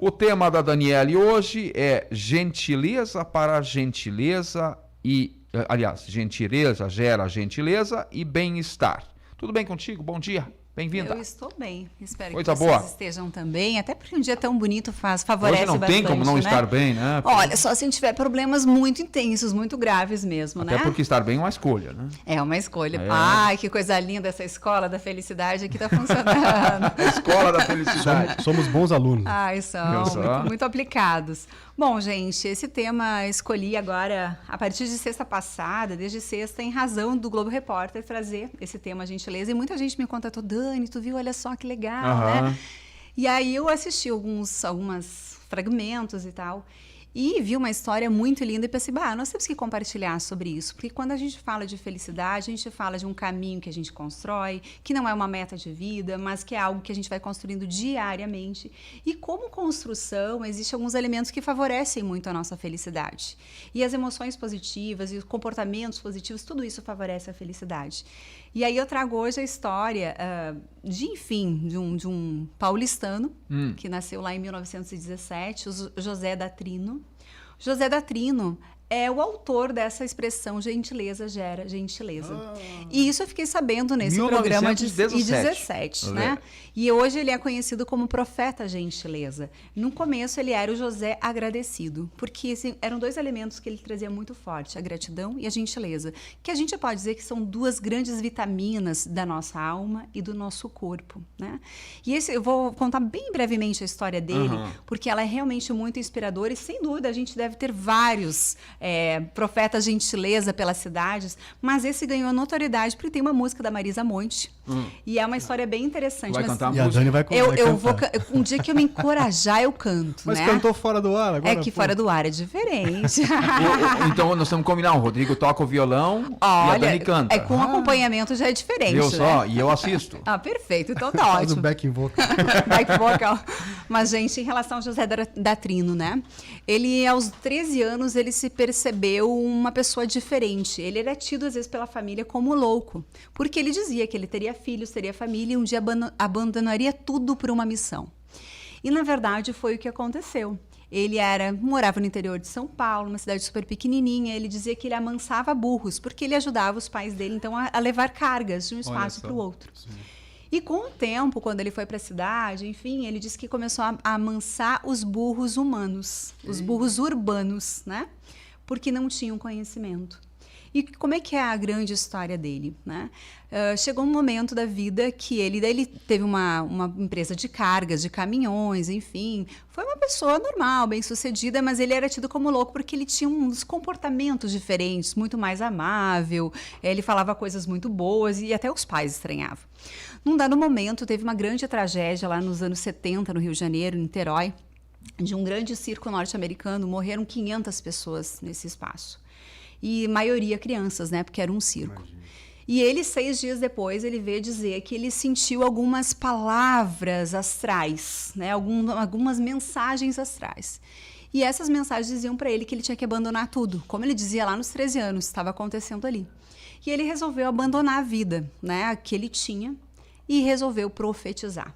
O tema da Daniele hoje é gentileza para gentileza e, aliás, gentileza gera gentileza e bem-estar. Tudo bem contigo? Bom dia. Bem-vinda. Eu estou bem. Espero Coisa que vocês boa. estejam também. Até porque um dia tão bonito favorece Hoje não bastante, tem como não né? estar bem, né? Olha, só se a gente tiver problemas muito intensos, muito graves mesmo, Até né? porque estar bem é uma escolha, né? É uma escolha. É. Ai, que coisa linda essa escola da felicidade aqui tá funcionando. A escola da felicidade. Somos bons alunos. Ai, são muito aplicados. Bom, gente, esse tema escolhi agora, a partir de sexta passada, desde sexta, em razão do Globo Repórter trazer esse tema gentileza. E muita gente me contatou, Dani, tu viu? Olha só que legal, né? E aí eu assisti alguns fragmentos e tal. E vi uma história muito linda e pensei, nós temos que compartilhar sobre isso, porque quando a gente fala de felicidade, a gente fala de um caminho que a gente constrói, que não é uma meta de vida, mas que é algo que a gente vai construindo diariamente. E como construção, existem alguns elementos que favorecem muito a nossa felicidade. E as emoções positivas e os comportamentos positivos, tudo isso favorece a felicidade. E aí eu trago hoje a história de um paulistano, que nasceu lá em 1917, o José da Trino. José da Trino é o autor dessa expressão gentileza gera gentileza. E isso eu fiquei sabendo nesse programa de 2017, né? E hoje ele é conhecido como profeta gentileza. No começo ele era o José agradecido, porque eram dois elementos que ele trazia muito forte, a gratidão e a gentileza, que a gente pode dizer que são duas grandes vitaminas da nossa alma e do nosso corpo, né? E eu vou contar bem brevemente a história dele, porque ela é realmente muito inspiradora e sem dúvida a gente deve ter vários profetas gentileza pelas cidades, mas esse ganhou notoriedade porque tem uma música da Marisa Monte e é uma história bem interessante. Vai cantar a E a música? Dani vai cantar. Um dia que eu me encorajar, eu canto, Mas né? cantou fora do ar agora? É que fora do ar é diferente. Então nós temos que combinar. O Rodrigo toca o violão e a Dani canta. Com acompanhamento já é diferente, Viu só? né? E eu assisto. Perfeito. Então tá Faz o ótimo. backing vocal. Back vocal. Mas, gente, em relação ao José da Trino, né? Ele, aos 13 anos, ele se percebeu uma pessoa diferente. Ele era tido, às vezes, pela família como louco. Porque ele dizia que ele teria filhos, teria família e um dia abandonaria tudo por uma missão. E, na verdade, foi o que aconteceu. Ele morava no interior de São Paulo, uma cidade super pequenininha. Ele dizia que ele amansava burros, porque ele ajudava os pais dele, então, a levar cargas de um espaço para o outro. Sim. E com o tempo, quando ele foi para a cidade, enfim, ele disse que começou a amansar os burros humanos, os burros urbanos, né? Porque não tinham conhecimento. E como é que é a grande história dele, né? Chegou um momento da vida que ele teve uma empresa de cargas, de caminhões, enfim. Foi uma pessoa normal, bem-sucedida, mas ele era tido como louco porque ele tinha uns comportamentos diferentes, muito mais amável, ele falava coisas muito boas e até os pais estranhavam. Num dado momento, teve uma grande tragédia lá nos anos 70, no Rio de Janeiro, em Niterói, de um grande circo norte-americano. Morreram 500 pessoas nesse espaço. E maioria crianças, né? Porque era um circo. Imagina. E ele, 6 dias depois, ele veio dizer que ele sentiu algumas palavras astrais, né? Algumas mensagens astrais. E essas mensagens diziam para ele que ele tinha que abandonar tudo. Como ele dizia lá nos 13 anos, estava acontecendo ali. E ele resolveu abandonar a vida, né? Que ele tinha e resolveu profetizar.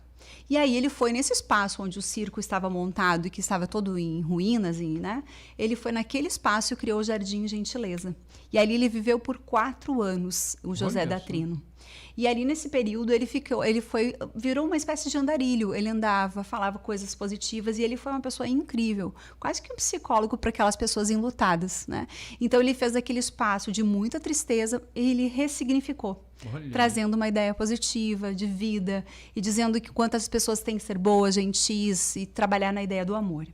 E aí ele foi nesse espaço onde o circo estava montado e que estava todo em ruínas, né? Ele foi naquele espaço e criou o Jardim Gentileza. E ali ele viveu por 4 anos, o José da Trino. E ali nesse período virou uma espécie de andarilho. Ele andava, falava coisas positivas e ele foi uma pessoa incrível, quase que um psicólogo para aquelas pessoas enlutadas, né? Então ele fez aquele espaço de muita tristeza e ele ressignificou. Trazendo uma ideia positiva de vida e dizendo que quantas pessoas têm que ser boas, gentis e trabalhar na ideia do amor.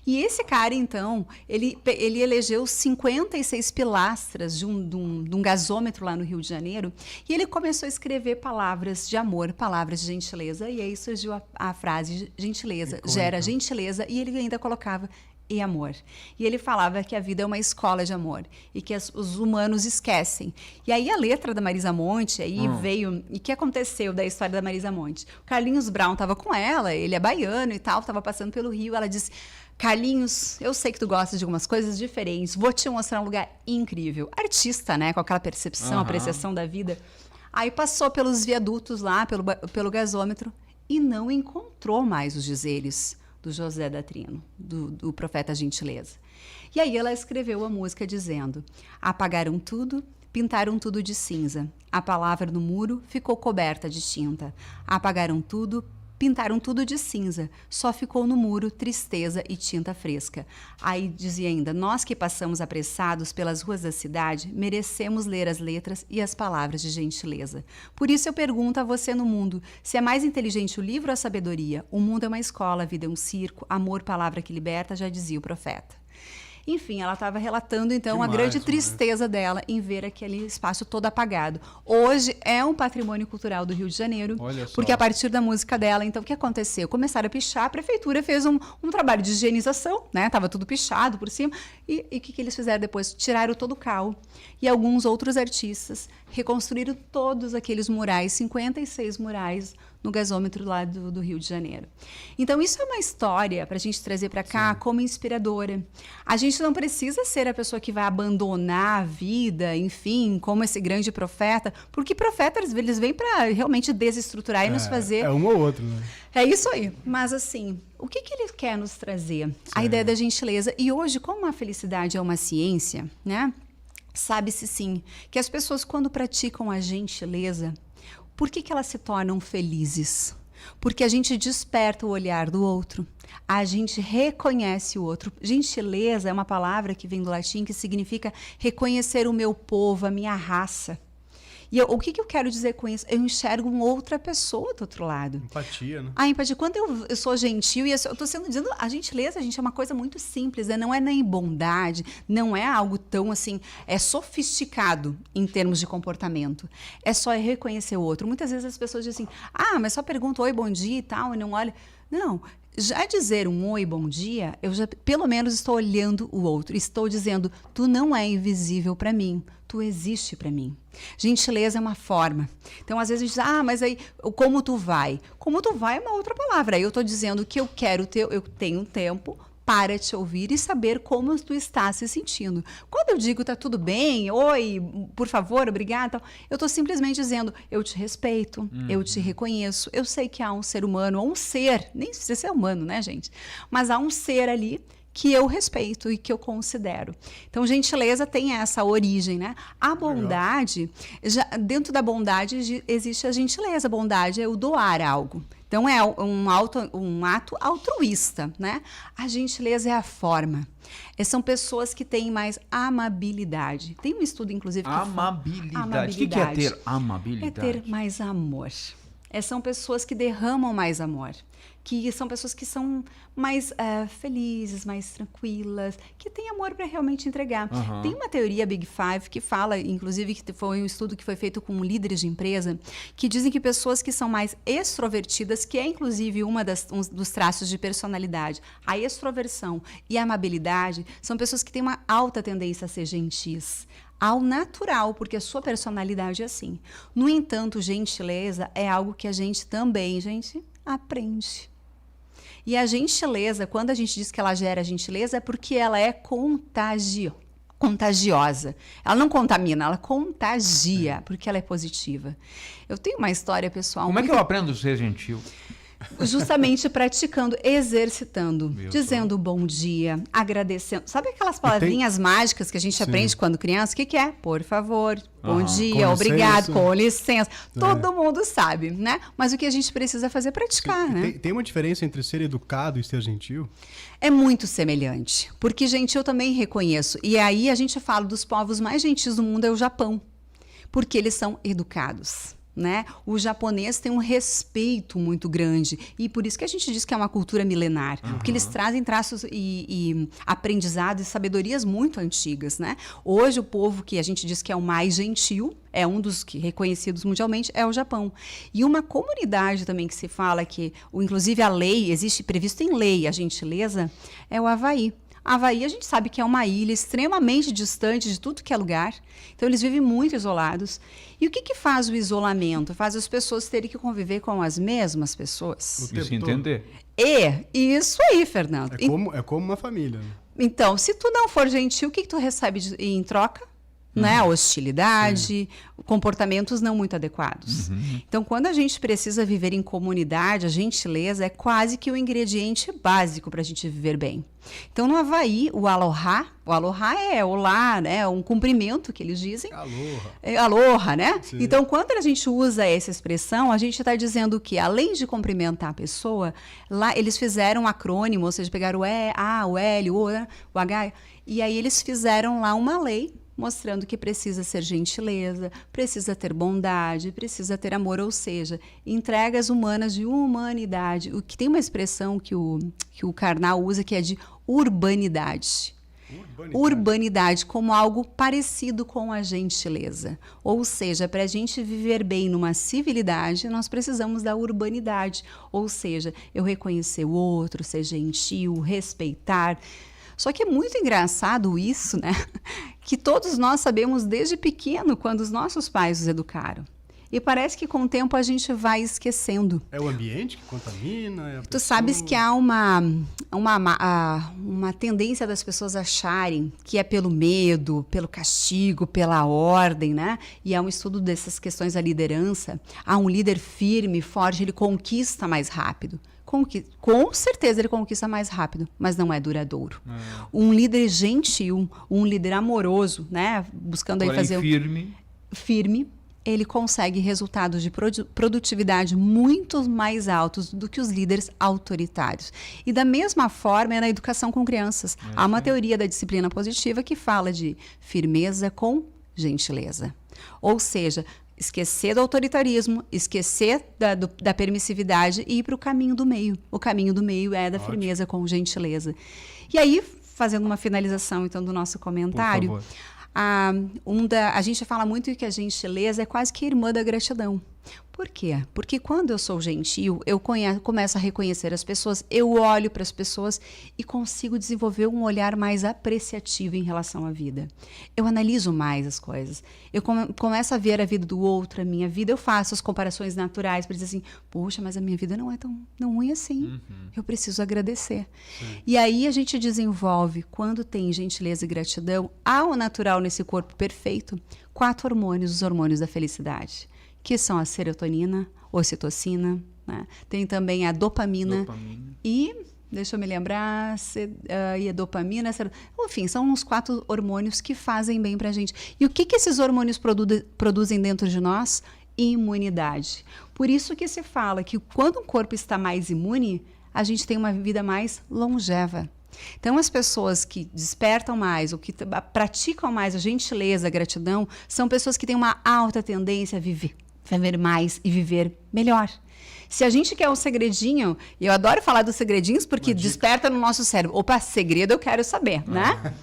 E esse cara, então, ele elegeu 56 pilastras de um gasômetro lá no Rio de Janeiro e ele começou a escrever palavras de amor, palavras de gentileza, e aí surgiu a frase gentileza, gera gentileza, e ele ainda colocava e amor. E ele falava que a vida é uma escola de amor e que os humanos esquecem. E aí a letra da Marisa Monte aí veio... E o que aconteceu da história da Marisa Monte? O Carlinhos Brown estava com ela, ele é baiano e tal, estava passando pelo Rio, ela disse: Carlinhos, eu sei que tu gosta de algumas coisas diferentes, vou te mostrar um lugar incrível. Artista, né? Com aquela percepção, apreciação da vida. Aí passou pelos viadutos lá, pelo gasômetro, e não encontrou mais os dizeres. do José da Trino, do Profeta Gentileza. E aí ela escreveu a música dizendo: apagaram tudo, pintaram tudo de cinza. A palavra no muro ficou coberta de tinta. Apagaram tudo, pintaram tudo de cinza. Só ficou no muro tristeza e tinta fresca. Aí dizia ainda: nós que passamos apressados pelas ruas da cidade, merecemos ler as letras e as palavras de gentileza. Por isso eu pergunto a você no mundo, se é mais inteligente o livro ou a sabedoria? O mundo é uma escola, a vida é um circo, amor, palavra que liberta, já dizia o profeta. Enfim, ela estava relatando, então, a grande tristeza dela em ver aquele espaço todo apagado. Hoje é um patrimônio cultural do Rio de Janeiro, porque a partir da música dela, então, o que aconteceu? Começaram a pichar, a prefeitura fez um trabalho de higienização, né? Tava tudo pichado por cima. E o que eles fizeram depois? Tiraram todo o cal. E alguns outros artistas reconstruíram todos aqueles murais, 56 murais, no gasômetro lá do Rio de Janeiro. Então, isso é uma história para a gente trazer para cá como inspiradora. A gente não precisa ser a pessoa que vai abandonar a vida, enfim, como esse grande profeta, porque profetas, eles vêm para realmente desestruturar e nos fazer... É um ou outro, né? É isso aí. Mas, assim, o que ele quer nos trazer? A ideia da gentileza. E hoje, como a felicidade é uma ciência, né? Sabe-se sim que as pessoas, quando praticam a gentileza, por que elas se tornam felizes? Porque a gente desperta o olhar do outro, a gente reconhece o outro. Gentileza é uma palavra que vem do latim que significa reconhecer o meu povo, a minha raça. E o que eu quero dizer com isso? Eu enxergo uma outra pessoa do outro lado. Empatia, né? A empatia. Quando eu sou gentil, e eu estou dizendo, a gentileza, gente, é uma coisa muito simples, né? Não é nem bondade, não é algo tão assim, é sofisticado em termos de comportamento. É só reconhecer o outro. Muitas vezes as pessoas dizem assim, mas só pergunto oi, bom dia e tal, e não olha. Não, já dizer um oi, bom dia, eu já pelo menos estou olhando o outro. Estou dizendo, tu não é invisível para mim, tu existe para mim. Gentileza é uma forma. Então, às vezes, a gente diz, mas aí, como tu vai? Como tu vai é uma outra palavra. Aí eu estou dizendo que eu tenho um tempo para te ouvir e saber como tu está se sentindo. Quando eu digo, tá tudo bem, oi, por favor, obrigada, eu estou simplesmente dizendo, eu te respeito, eu te reconheço, eu sei que há um ser humano, ou um ser, nem precisa ser humano, né, gente? Mas há um ser ali que eu respeito e que eu considero. Então, gentileza tem essa origem, né? A bondade, dentro da bondade existe a gentileza. A bondade é o doar algo. Então, é um ato altruísta, né? A gentileza é a forma. São pessoas que têm mais amabilidade. Tem um estudo, inclusive, que amabilidade. O que é ter amabilidade? É ter mais amor. São pessoas que derramam mais amor, que são pessoas que são mais felizes, mais tranquilas, que têm amor para realmente entregar. Tem uma teoria Big Five que fala, inclusive, que foi um estudo que foi feito com líderes de empresa, que dizem que pessoas que são mais extrovertidas, que é inclusive um dos traços de personalidade, a extroversão e a amabilidade, são pessoas que têm uma alta tendência a ser gentis, ao natural, porque a sua personalidade é assim. No entanto, gentileza é algo que a gente também, aprende. E a gentileza, quando a gente diz que ela gera gentileza, é porque ela é contagiosa. Ela não contamina, ela contagia, porque ela é positiva. Eu tenho uma história pessoal. Como é que eu aprendo a ser gentil? Justamente praticando, exercitando, dizendo bom dia, agradecendo. Sabe aquelas palavrinhas mágicas que a gente aprende quando criança? O que é? Por favor, bom dia, obrigado, com licença. Todo mundo sabe, né? Mas o que a gente precisa fazer é praticar, né? Tem uma diferença entre ser educado e ser gentil? É muito semelhante, porque gentil eu também reconheço. E aí a gente fala dos povos mais gentis do mundo é o Japão, porque eles são educados. Né? O japonês tem um respeito muito grande e por isso que a gente diz que é uma cultura milenar, porque eles trazem traços e aprendizados e sabedorias muito antigas, né? Hoje o povo que a gente diz que é o mais gentil, é um dos reconhecidos mundialmente, é o Japão. E uma comunidade também que se fala que, inclusive a lei, existe previsto em lei a gentileza, é o Havaí. Havaí, a gente sabe que é uma ilha extremamente distante de tudo que é lugar. Então, eles vivem muito isolados. E o que faz o isolamento? Faz as pessoas terem que conviver com as mesmas pessoas. E se entender. Isso aí, Fernando. É como uma família. Né? Então, se tu não for gentil, o que tu recebe em troca? né? Hostilidade, comportamentos não muito adequados. Então, quando a gente precisa viver em comunidade, a gentileza é quase que o ingrediente básico para a gente viver bem. Então, no Havaí, o aloha é olá, né? Um cumprimento que eles dizem. Aloha. É aloha, né? Sim. Então, quando a gente usa essa expressão, a gente está dizendo que, além de cumprimentar a pessoa, lá eles fizeram um acrônimo, ou seja, pegaram o E, A, o L, o H, e aí eles fizeram lá uma lei mostrando que precisa ser gentileza, precisa ter bondade, precisa ter amor, ou seja, entregas humanas de humanidade. O que tem uma expressão que o Karnal usa que é de urbanidade. Urbanidade como algo parecido com a gentileza. Ou seja, para a gente viver bem numa civilidade, nós precisamos da urbanidade. Ou seja, eu reconhecer o outro, ser gentil, respeitar. Só que é muito engraçado isso, né? Que todos nós sabemos desde pequeno, quando os nossos pais os educaram. E parece que com o tempo a gente vai esquecendo. É o ambiente que contamina? É a Tu pessoa? sabes que há uma tendência das pessoas acharem que é pelo medo, pelo castigo, pela ordem, né? E há um estudo dessas questões da liderança. Há um líder firme, forte, ele conquista mais rápido. Com certeza ele conquista mais rápido, mas não é duradouro. Um líder gentil, um líder amoroso, né? Buscando aí Porém, fazer firme, ele consegue resultados de produtividade muito mais altos do que os líderes autoritários. E da mesma forma é na educação com crianças. Há uma teoria da disciplina positiva que fala de firmeza com gentileza. Ou seja, esquecer do autoritarismo, esquecer da permissividade e ir para o caminho do meio. O caminho do meio é da firmeza com gentileza. E aí, fazendo uma finalização então do nosso comentário, Por favor. a gente fala muito que a gentileza é quase que irmã da gratidão. Por quê? Porque quando eu sou gentil, eu começo a reconhecer as pessoas, eu olho para as pessoas e consigo desenvolver um olhar mais apreciativo em relação à vida. Eu analiso mais as coisas. Eu começo a ver a vida do outro, a minha vida. Eu faço as comparações naturais para dizer assim, poxa, mas a minha vida não é tão ruim assim. Eu preciso agradecer. E aí a gente desenvolve, quando tem gentileza e gratidão, ao natural nesse corpo perfeito, 4 hormônios, os hormônios da felicidade, que são a serotonina, ocitocina, né? Tem também a dopamina. E, deixa eu me lembrar, e a dopamina, enfim, são uns 4 hormônios que fazem bem pra gente. E o que esses hormônios produzem dentro de nós? Imunidade. Por isso que se fala que quando o corpo está mais imune, a gente tem uma vida mais longeva. Então, as pessoas que despertam mais, ou que praticam mais a gentileza, a gratidão, são pessoas que têm uma alta tendência a viver mais e viver melhor. Se a gente quer um segredinho, e eu adoro falar dos segredinhos porque desperta no nosso cérebro. Opa, segredo eu quero saber, né?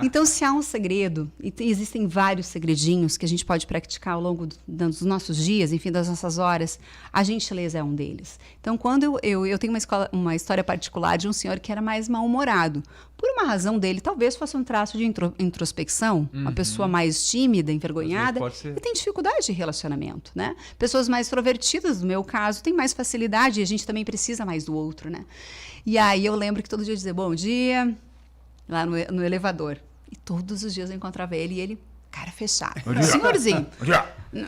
Então, se há um segredo, e existem vários segredinhos que a gente pode praticar ao longo dos nossos dias, enfim, das nossas horas, a gentileza é um deles. Então, quando eu tenho uma história particular de um senhor que era mais mal-humorado, por uma razão dele, talvez fosse um traço de introspecção, uma pessoa mais tímida, envergonhada, e tem dificuldade de relacionamento, né? Pessoas mais extrovertidas, no meu caso, têm mais facilidade e a gente também precisa mais do outro, né? E aí eu lembro que todo dia eu dizia bom dia, lá no elevador. E todos os dias eu encontrava ele e ele, cara fechado. Senhorzinho.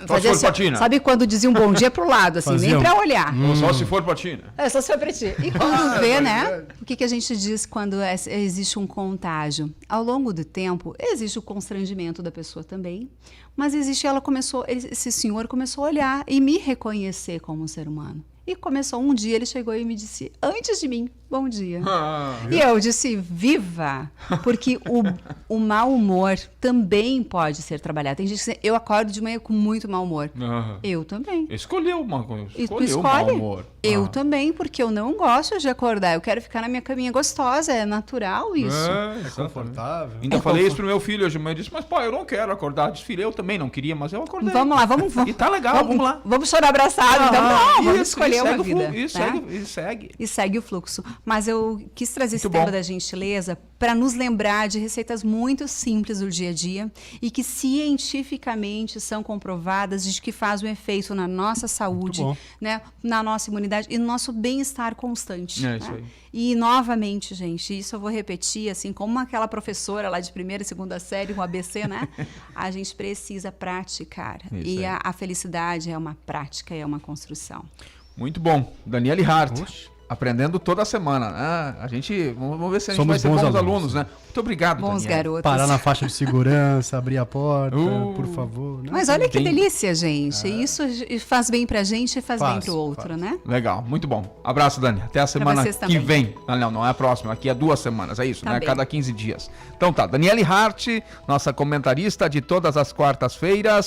Só se for pra Tina. Sabe quando dizia um bom dia pro lado, assim, nem pra olhar. Ou só se for pra Tina. É, só se for pra ti. E quando vê, né? O que a gente diz quando existe um contágio? Ao longo do tempo, existe o constrangimento da pessoa também, mas esse senhor começou a olhar e me reconhecer como um ser humano. E começou um dia, ele chegou e me disse, antes de mim, bom dia. E eu disse, viva! Porque o mau humor também pode ser trabalhado. Tem gente que diz, eu acordo de manhã com muito mau humor. Eu também. Escolheu o mau humor. Eu também, porque eu não gosto de acordar. Eu quero ficar na minha caminha gostosa, é natural isso. É confortável. Ainda falei isso pro meu filho hoje, mas eu disse, mas pai, eu não quero acordar. Eu também não queria, mas eu acordei. Vamos lá, vamos. E tá legal, vamos lá. Vamos chorar abraçado, então. Não, vamos escolher escolheu segue a vida. E E segue o fluxo. Mas eu quis trazer esse Muito tema bom. da gentileza para nos lembrar de receitas muito simples do dia a dia e que cientificamente são comprovadas de que fazem um efeito na nossa saúde, bom. né, na nossa imunidade e no nosso bem-estar constante. É isso né? aí. E, novamente, gente, isso eu vou repetir, assim, como aquela professora lá de primeira e segunda série, com ABC, né? A gente precisa praticar. Isso E aí. a felicidade é uma prática, é uma construção. Muito bom. Daniele Hart. Oxe. Aprendendo toda semana. A gente, vamos ver se a gente Somos vai ser bons bons alunos, alunos, né? Muito obrigado, Bons Daniele. garotos. Parar na faixa de segurança, abrir a porta, Uh. por favor. Né? Mas olha que Tem- delícia, gente. Isso faz bem pra gente e faz bem Faz, pro outro, faz. né? Legal, muito bom. Abraço, Dani. Até a semana vocês que também. vem. Não é a próxima. Aqui é 2 semanas, é isso, Tá né? bem. Cada 15 dias. Então tá, Daniele Hart, nossa comentarista de todas as quartas-feiras.